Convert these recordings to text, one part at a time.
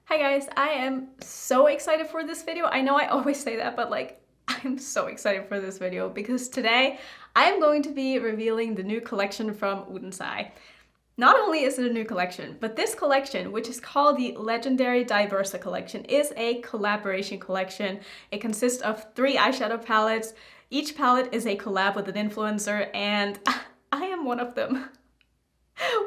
Hi guys, I am so excited for this video. I know I always say that, but like, I'm so excited for this video because today I am going to be revealing the new collection from Odens. Not only is it a new collection, but this collection, which is called the legendary Diversa collection, is a collaboration collection. It consists of 3 eyeshadow palettes. Each palette is a collab with an influencer, and I am one of them.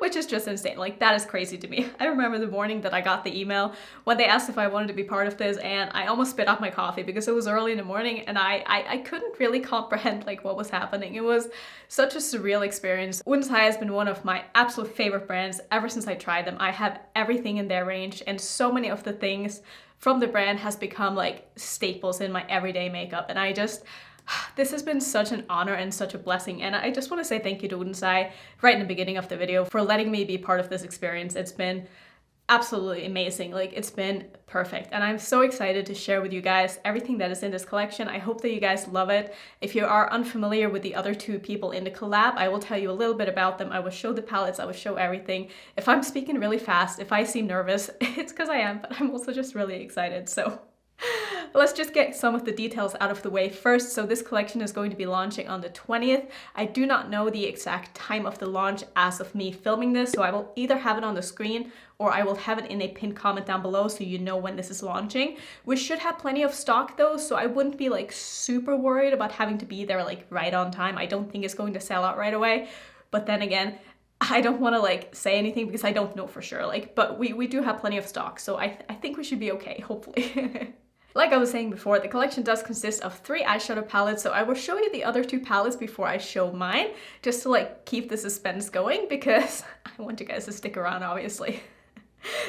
Which is just insane. Like, that is crazy to me. I remember the morning that I got the email when they asked if I wanted to be part of this, and I almost spit out my coffee because it was early in the morning and I couldn't really comprehend like what was happening. It was such a surreal experience. Odens has been one of my absolute favorite brands ever since I tried them. I have everything in their range, and so many of the things from the brand has become like staples in my everyday makeup, and this has been such an honor and such a blessing, and I just want to say thank you to Odens right in the beginning of the video for letting me be part of this experience. It's been absolutely amazing. Like, it's been perfect, and I'm so excited to share with you guys everything that is in this collection. I hope that you guys love it. If you are unfamiliar with the other 2 people in the collab, I will tell you a little bit about them. I will show the palettes, I will show everything. If I'm speaking really fast, if I seem nervous, it's because I am, but I'm also just really excited. So let's just get some of the details out of the way first. So this collection is going to be launching on the 20th. I do not know the exact time of the launch as of me filming this, so I will either have it on the screen or I will have it in a pinned comment down below so you know when this is launching. We should have plenty of stock though, so I wouldn't be like super worried about having to be there like right on time. I don't think it's going to sell out right away, but then again, I don't want to like say anything because I don't know for sure, like, but we do have plenty of stock, so I think we should be okay, hopefully. Like I was saying before, the collection does consist of 3 eyeshadow palettes, so I will show you the other 2 palettes before I show mine, just to like keep the suspense going because I want you guys to stick around, obviously.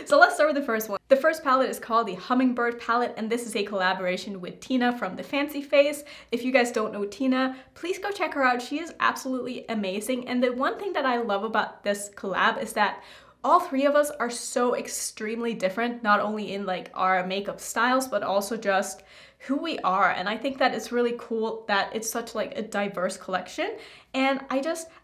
So let's start with the first one. The first palette is called the Hummingbird palette, and this is a collaboration with Tina from The Fancy Face. If you guys don't know Tina, please go check her out. She is absolutely amazing, and the one thing that I love about this collab is that all 3 of us are so extremely different, not only in like our makeup styles, but also just who we are. And I think that it's really cool that it's such like a diverse collection. And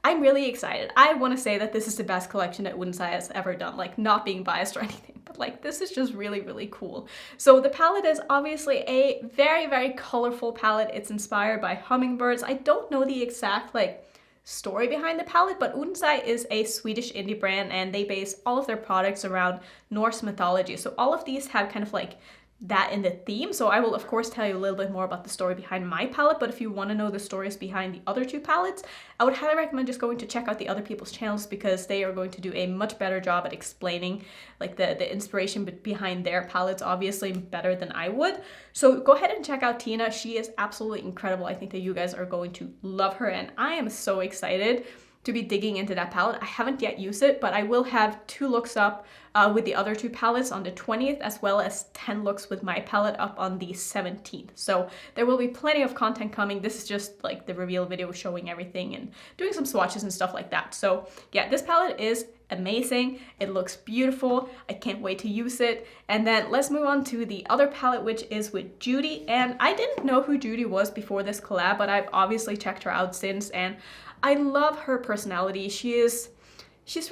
I'm really excited. I want to say that this is the best collection that Odens has ever done, like not being biased or anything, but like this is just really, really cool. So the palette is obviously a very, very colorful palette. It's inspired by hummingbirds. I don't know the exact like story behind the palette, but Odens is a Swedish indie brand and they base all of their products around Norse mythology. So all of these have kind of like that in the theme. So I will of course tell you a little bit more about the story behind my palette, but if you want to know the stories behind the other 2 palettes, I would highly recommend just going to check out the other people's channels because they are going to do a much better job at explaining like the inspiration behind their palettes, obviously better than I would. So go ahead and check out Tina. She is absolutely incredible. I think that you guys are going to love her, and I am so excited to be digging into that palette. I haven't yet used it, but I will have 2 looks up with the other 2 palettes on the 20th, as well as 10 looks with my palette up on the 17th. So there will be plenty of content coming. This is just like the reveal video showing everything and doing some swatches and stuff like that. So yeah, this palette is amazing. It looks beautiful. I can't wait to use it. And then let's move on to the other palette, which is with Judy. And I didn't know who Judy was before this collab, but I've obviously checked her out since, and I love her personality. She's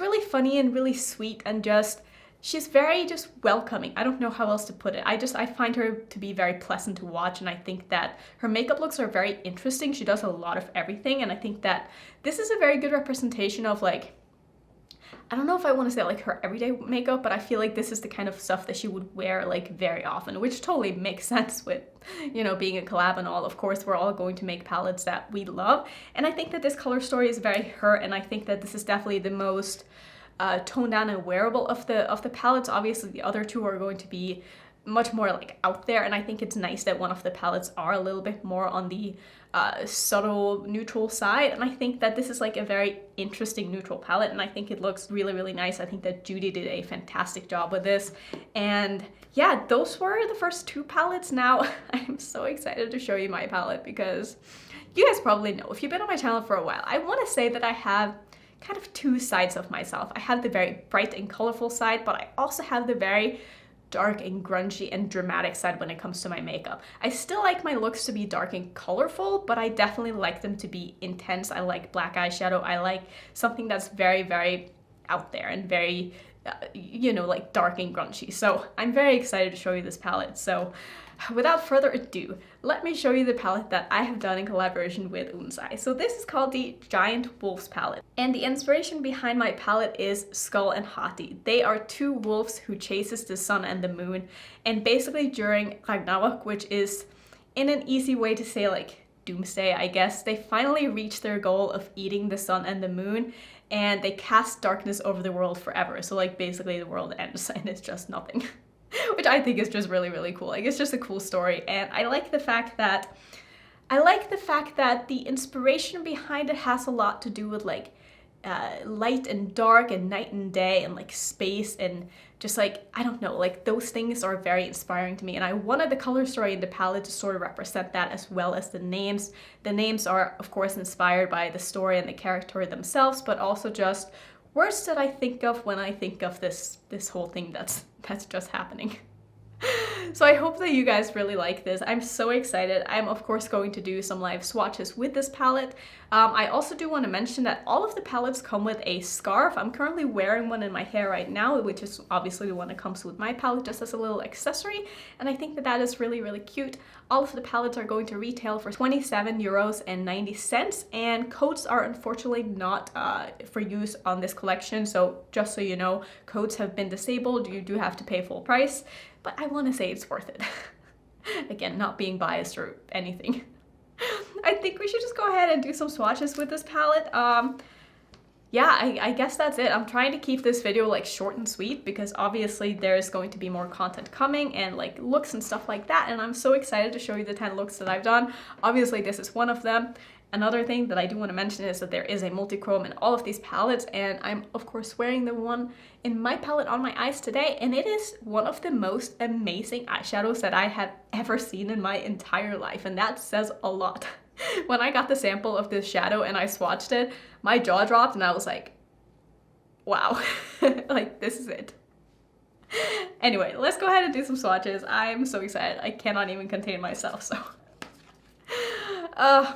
really funny and really sweet, and she's very just welcoming. I don't know how else to put it. I find her to be very pleasant to watch, and I think that her makeup looks are very interesting. She does a lot of everything, and I think that this is a very good representation of like, I don't know if I want to say like her everyday makeup, but I feel like this is the kind of stuff that she would wear like very often, which totally makes sense with, you know, being a collab and all. Of course, we're all going to make palettes that we love. And I think that this color story is very her, and I think that this is definitely the most toned down and wearable of the palettes. Obviously, the other 2 are going to be much more like out there, and I think it's nice that one of the palettes are a little bit more on the subtle neutral side, and I think that this is like a very interesting neutral palette, and I think it looks really, really nice. I think that Judy did a fantastic job with this, and yeah, those were the first 2 palettes. Now I'm so excited to show you my palette because you guys probably know, if you've been on my channel for a while, I want to say that I have kind of 2 sides of myself. I have the very bright and colorful side, but I also have the very dark and grungy and dramatic side when it comes to my makeup. I still like my looks to be dark and colorful, but I definitely like them to be intense. I like black eyeshadow. I like something that's very, very out there and very you know, like dark and grungy. So I'm very excited to show you this palette. So without further ado, let me show you the palette that I have done in collaboration with Odens. So this is called the Giant Wolves palette. And the inspiration behind my palette is Skull and Hati. They are two wolves who chases the sun and the moon. And basically during Ragnarok, which is in an easy way to say like doomsday, I guess, they finally reach their goal of eating the sun and the moon, and they cast darkness over the world forever. So like basically the world ends and it's just nothing. Which I think is just really, really cool. Like it's just a cool story, and I like the fact that the inspiration behind it has a lot to do with like light and dark and night and day and like space and just like, I don't know, like those things are very inspiring to me, and I wanted the color story in the palette to sort of represent that, as well as the names. The names are of course inspired by the story and the character themselves, but also just words that I think of when I think of this whole thing that's just happening. So I hope that you guys really like this. I'm so excited. I'm of course going to do some live swatches with this palette. I also do want to mention that all of the palettes come with a scarf. I'm currently wearing one in my hair right now, which is obviously the one that comes with my palette, just as a little accessory. And I think that that is really, really cute. All of the palettes are going to retail for €27.90, and codes are unfortunately not for use on this collection. So just so you know, codes have been disabled. You do have to pay full price, but I want to say it's worth it. Again, not being biased or anything. I think we should just go ahead and do some swatches with this palette. Yeah, I guess that's it. I'm trying to keep this video like short and sweet because obviously there's going to be more content coming and like looks and stuff like that, and I'm so excited to show you the 10 looks that I've done. Obviously this is one of them. Another thing that I do want to mention is that there is a multi-chrome in all of these palettes, and I'm of course wearing the one in my palette on my eyes today, and it is one of the most amazing eyeshadows that I have ever seen in my entire life, and that says a lot. When I got the sample of this shadow and I swatched it, my jaw dropped and I was like, wow, like this is it. Anyway, let's go ahead and do some swatches. I'm so excited. I cannot even contain myself, so.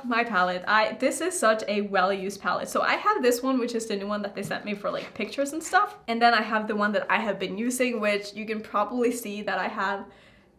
My palette. This is such a well-used palette. So I have this one, which is the new one that they sent me for like pictures and stuff. And then I have the one that I have been using, which you can probably see that I have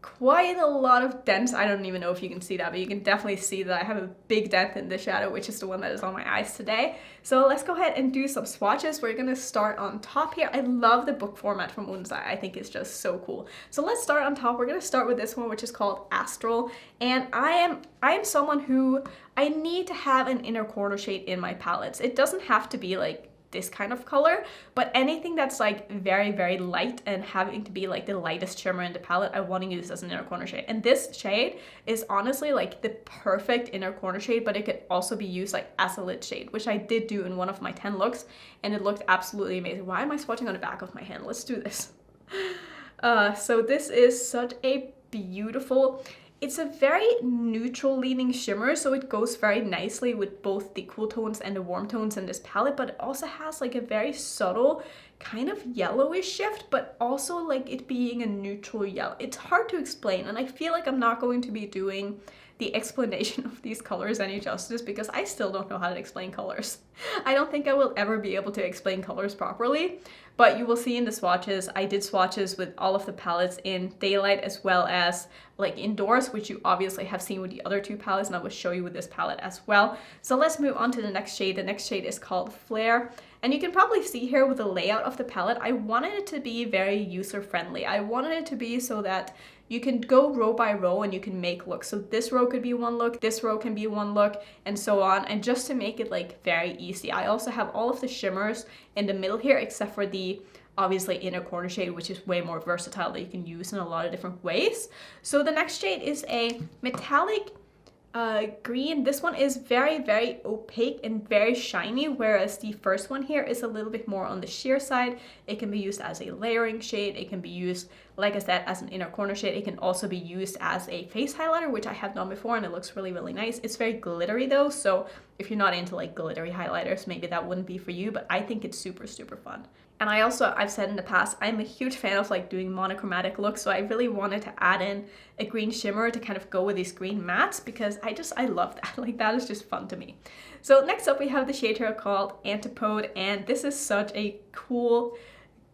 quite a lot of dents. I don't even know if you can see that, but you can definitely see that I have a big dent in the shadow, which is the one that is on my eyes today. So let's go ahead and do some swatches. We're gonna start on top here. I love the book format from Odens. I think it's just so cool. So let's start on top. We're gonna start with this one, which is called Astral. And I am someone who, I need to have an inner corner shade in my palettes. It doesn't have to be like this kind of color, but anything that's like very, very light and having to be like the lightest shimmer in the palette, I want to use as an inner corner shade. And this shade is honestly like the perfect inner corner shade, but it could also be used like as a lid shade, which I did do in one of my 10 looks, and it looked absolutely amazing. Why am I swatching on the back of my hand? Let's do this. So this is such a beautiful, it's a very neutral leaning shimmer, so it goes very nicely with both the cool tones and the warm tones in this palette, but it also has like a very subtle kind of yellowish shift, but also like it being a neutral yellow. It's hard to explain, and I feel like I'm not going to be doing the explanation of these colors any justice because I still don't know how to explain colors. I don't think I will ever be able to explain colors properly, but you will see in the swatches, I did swatches with all of the palettes in daylight as well as like indoors, which you obviously have seen with the other two palettes, and I will show you with this palette as well. So let's move on to the next shade. The next shade is called Flare. And you can probably see here with the layout of the palette, I wanted it to be very user-friendly. I wanted it to be so that you can go row by row and you can make looks. So this row could be one look, this row can be one look, and so on. And just to make it like very easy, I also have all of the shimmers in the middle here, except for the obviously inner corner shade, which is way more versatile that you can use in a lot of different ways. So the next shade is a metallic green. This one is very, very opaque and very shiny, whereas the first one here is a little bit more on the sheer side. It can be used as a layering shade. It can be used, like I said, as an inner corner shade. It can also be used as a face highlighter, which I have done before, and it looks really, really nice. It's very glittery though, so if you're not into like glittery highlighters, maybe that wouldn't be for you, but I think it's super, super fun. And I've said in the past, I'm a huge fan of like doing monochromatic looks, so I really wanted to add in a green shimmer to kind of go with these green mattes because I love that. Like that is just fun to me. So next up we have the shade here called Antipode, and this is such a cool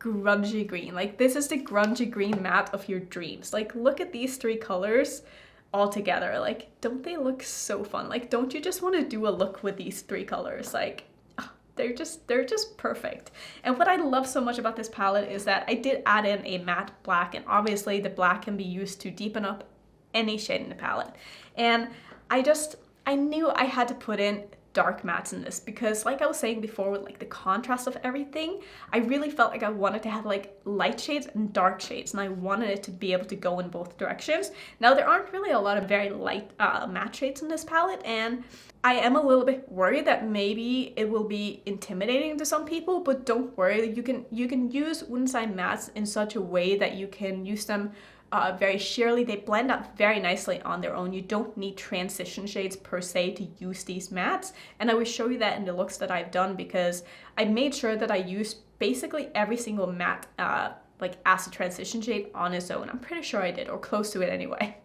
grungy green. Like this is the grungy green matte of your dreams. Like look at these three colors all together. Like don't they look so fun? Like don't you just want to do a look with these three colors? Like they're just perfect. And what I love so much about this palette is that I did add in a matte black, and obviously the black can be used to deepen up any shade in the palette. And I knew I had to put in dark mattes in this because like I was saying before with like the contrast of everything, I really felt like I wanted to have like light shades and dark shades, and I wanted it to be able to go in both directions. Now there aren't really a lot of very light matte shades in this palette, and I am a little bit worried that maybe it will be intimidating to some people, but don't worry, you can use Odens mattes in such a way that you can use them very sheerly. They blend up very nicely on their own. You don't need transition shades per se to use these mattes, and I will show you that in the looks that I've done because I made sure that I used basically every single matte like as a transition shade on its own. I'm pretty sure I did, or close to it anyway.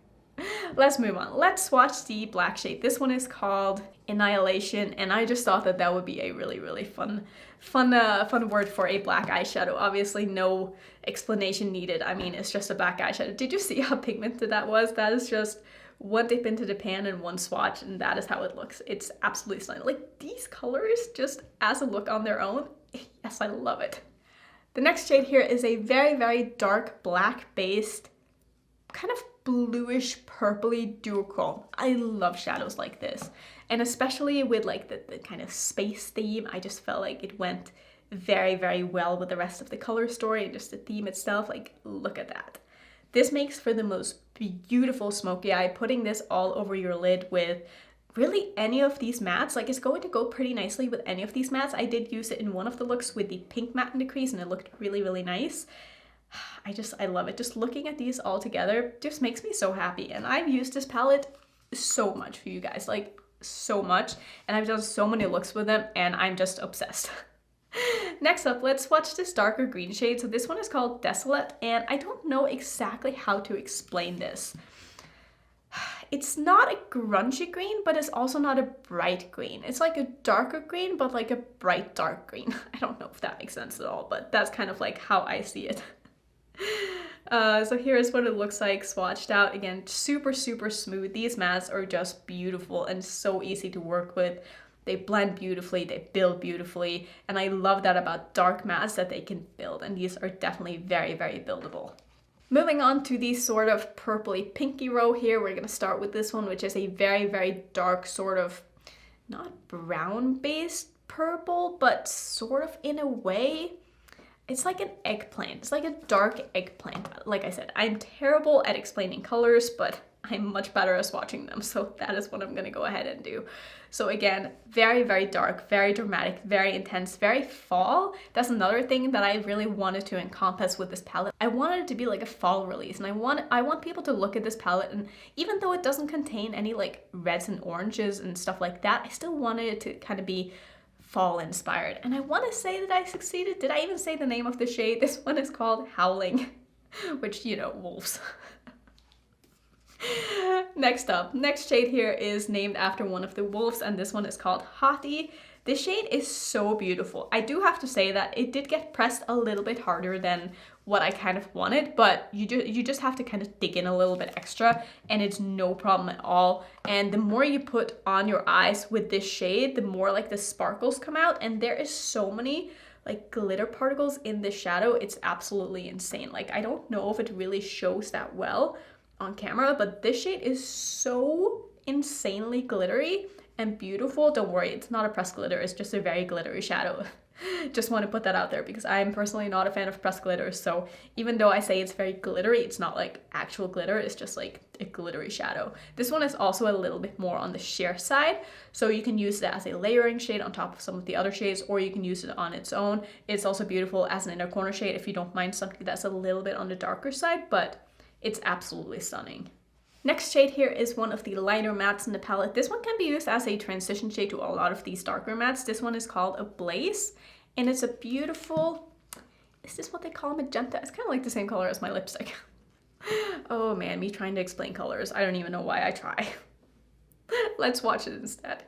Let's move on. Let's swatch the black shade. This one is called Annihilation, and I just thought that that would be a really fun word for a black eyeshadow. Obviously no explanation needed. I mean, it's just a black eyeshadow. Did you see how pigmented that was? That is just one dip into the pan and one swatch, and that is how it looks. It's absolutely stunning. Like these colors just as a look on their own, yes, I love it. The next shade here is a very dark black based kind of bluish purpley duochrome. I love shadows like this, and especially with like the kind of space theme, I just felt like it went very well with the rest of the color story and just the theme itself. Like look at that. This makes for the most beautiful smoky eye. Putting this all over your lid with really any of these mattes, like it's going to go pretty nicely with any of these mattes. I did use it in one of the looks with the pink matte in the crease, and it looked really nice. I love it. Just looking at these all together just makes me so happy. And I've used this palette so much for you guys, like so much. And I've done so many looks with them, and I'm just obsessed. Next up, let's swatch this darker green shade. So this one is called Desolate, and I don't know exactly how to explain this. It's not a grungy green, but it's also not a bright green. It's like a darker green, but like a bright dark green. I don't know if that makes sense at all, but that's kind of like how I see it. So here's what it looks like swatched out. Again, super smooth. These mattes are just beautiful and so easy to work with. They blend beautifully, they build beautifully, and I love that about dark mattes, that they can build, and these are definitely very buildable. Moving on to the sort of purpley pinky row here, we're gonna start with this one, which is a very dark sort of, not brown based purple, but sort of in a way. It's like an eggplant. It's like a dark eggplant. Like I said, I'm terrible at explaining colors, but I'm much better at swatching them. So that is what I'm gonna go ahead and do. So again, very dark, very dramatic, very intense, very fall. That's another thing that I really wanted to encompass with this palette. I wanted it to be like a fall release, and I want people to look at this palette, and even though it doesn't contain any like reds and oranges and stuff like that, I still wanted it to kind of be fall inspired. And I want to say that I succeeded. Did I even say the name of the shade? This one is called Howling, which, you know, wolves. Next up, next shade here is named after one of the wolves, and this one is called Hottie. This shade is so beautiful. I do have to say that it did get pressed a little bit harder than what I kind of wanted, but you just have to kind of dig in a little bit extra, and it's no problem at all. And the more you put on your eyes with this shade, the more like the sparkles come out, and there is so many like glitter particles in the shadow. It's absolutely insane. Like I don't know if it really shows that well on camera, but this shade is so insanely glittery and beautiful. Don't worry, it's not a pressed glitter, it's just a very glittery shadow. Just want to put that out there because I'm personally not a fan of pressed glitter, so even though I say it's very glittery, it's not like actual glitter, it's just like a glittery shadow. This one is also a little bit more on the sheer side, so you can use it as a layering shade on top of some of the other shades, or you can use it on its own. It's also beautiful as an inner corner shade if you don't mind something that's a little bit on the darker side, but it's absolutely stunning. Next shade here is one of the lighter mattes in the palette. This one can be used as a transition shade to a lot of these darker mattes. This one is called Ablaze, and it's a beautiful, is this what they call magenta? It's kind of like the same color as my lipstick. Oh man, me trying to explain colors. I don't even know why I try. Let's watch it instead.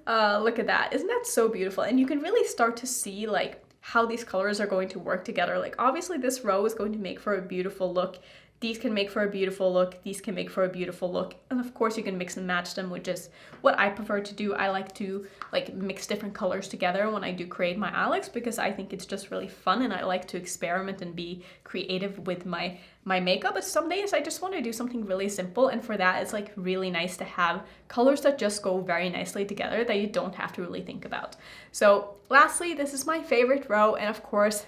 Look at that. Isn't that so beautiful? And you can really start to see like how these colors are going to work together. Like obviously this row is going to make for a beautiful look. These can make for a beautiful look, these can make for a beautiful look, and of course you can mix and match them, which is what I prefer to do. I like to like mix different colors together when I do create my eye looks because I think it's just really fun and I like to experiment and be creative with my makeup. But some days I just want to do something really simple, and for that it's like really nice to have colors that just go very nicely together that you don't have to really think about. So lastly, this is my favorite row, and of course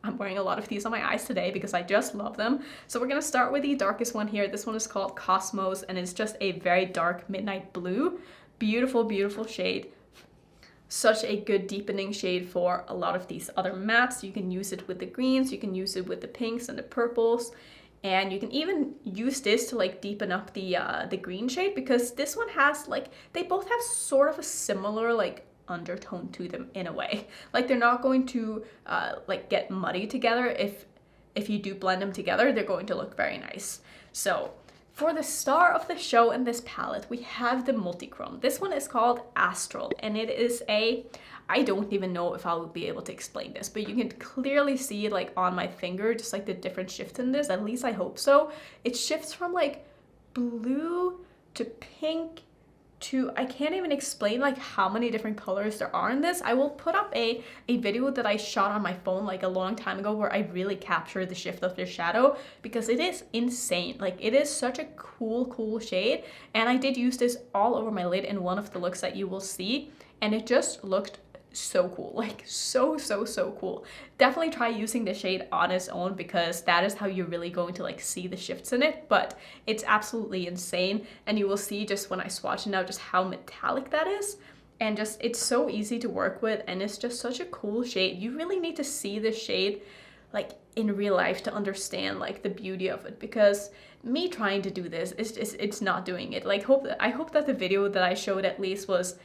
I'm wearing a lot of these on my eyes today because I just love them. So we're gonna start with the darkest one here. This one is called Cosmos and it's just a very dark midnight blue. Beautiful, beautiful shade. Such a good deepening shade for a lot of these other mattes. You can use it with the greens, you can use it with the pinks and the purples. And you can even use this to like deepen up the green shade because this one has like, they both have sort of a similar like undertone to them in a way. Like they're not going to like get muddy together. If you do blend them together, they're going to look very nice. So for the star of the show in this palette, we have the multi-chrome. This one is called Astral, and it is I don't even know if I will be able to explain this, but you can clearly see like on my finger, just like the different shifts in this, at least I hope so. It shifts from like blue to pink to, I can't even explain like how many different colors there are in this. I will put up a video that I shot on my phone like a long time ago where I really captured the shift of the shadow because it is insane. Like it is such a cool shade, and I did use this all over my lid in one of the looks that you will see, and it just looked so cool, like so cool. Definitely try using the shade on its own because that is how you're really going to like see the shifts in it, but it's absolutely insane, and you will see just when I swatch it now just how metallic that is, and just it's so easy to work with, and it's just such a cool shade. You really need to see the shade like in real life to understand like the beauty of it, because me trying to do this is just, it's not doing it. Like I hope that the video that I showed at least was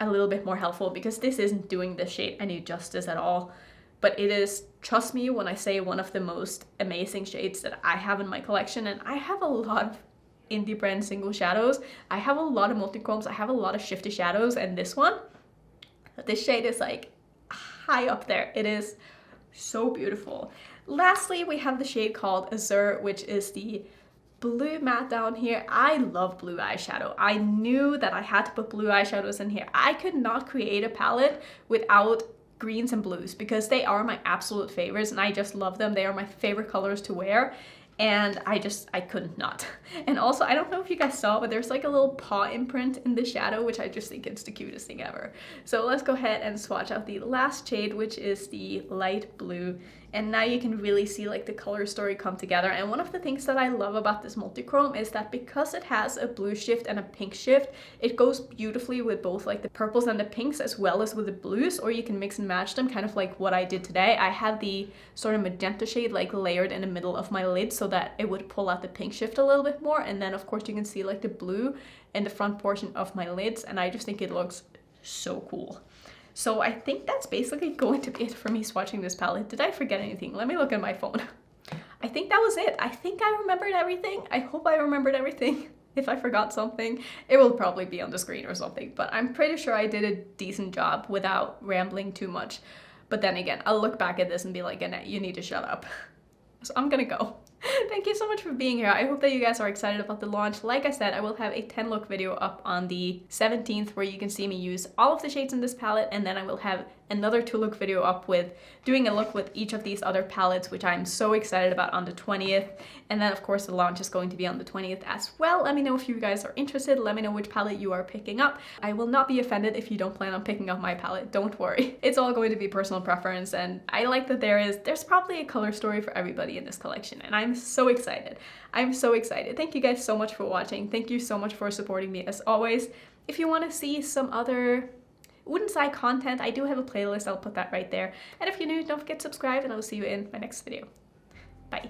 a little bit more helpful, because this isn't doing the shade any justice at all. But it is, trust me when I say, one of the most amazing shades that I have in my collection. And I have a lot of indie brand single shadows. I have a lot of multi-chromes. I have a lot of shifty shadows, and this shade is like high up there. It is so beautiful. Lastly, we have the shade called Azure, which is the blue matte down here. I love blue eyeshadow. I knew that I had to put blue eyeshadows in here. I could not create a palette without greens and blues because they are my absolute favorites and I just love them. They are my favorite colors to wear, and I couldn't not. And also, I don't know if you guys saw, but there's like a little paw imprint in the shadow, which I just think it's the cutest thing ever. So let's go ahead and swatch out the last shade, which is the light blue. And now you can really see like the color story come together. And one of the things that I love about this multi-chrome is that because it has a blue shift and a pink shift, it goes beautifully with both like the purples and the pinks as well as with the blues, or you can mix and match them, kind of like what I did today. I had the sort of magenta shade like layered in the middle of my lid so that it would pull out the pink shift a little bit more, and then of course you can see like the blue in the front portion of my lids, and I just think it looks so cool. So I think that's basically going to be it for me swatching this palette. Did I forget anything? Let me look at my phone. I think that was it. I think I remembered everything. I hope I remembered everything. If I forgot something, it will probably be on the screen or something, but I'm pretty sure I did a decent job without rambling too much. But then again, I'll look back at this and be like, Annette, you need to shut up. So I'm gonna go. Thank you so much for being here. I hope that you guys are excited about the launch. Like I said, I will have a 10 look video up on the 17th where you can see me use all of the shades in this palette, and then I will have another 2 look video up with doing a look with each of these other palettes, which I'm so excited about, on the 20th. And then of course the launch is going to be on the 20th as well. Let me know if you guys are interested. Let me know which palette you are picking up. I will not be offended if you don't plan on picking up my palette. Don't worry. It's all going to be personal preference, and I like that there's probably a color story for everybody in this collection, and I'm so excited. I'm so excited. Thank you guys so much for watching. Thank you so much for supporting me as always. If you want to see some other Odens content, I do have a playlist. I'll put that right there. And if you're new, don't forget to subscribe, and I will see you in my next video. Bye.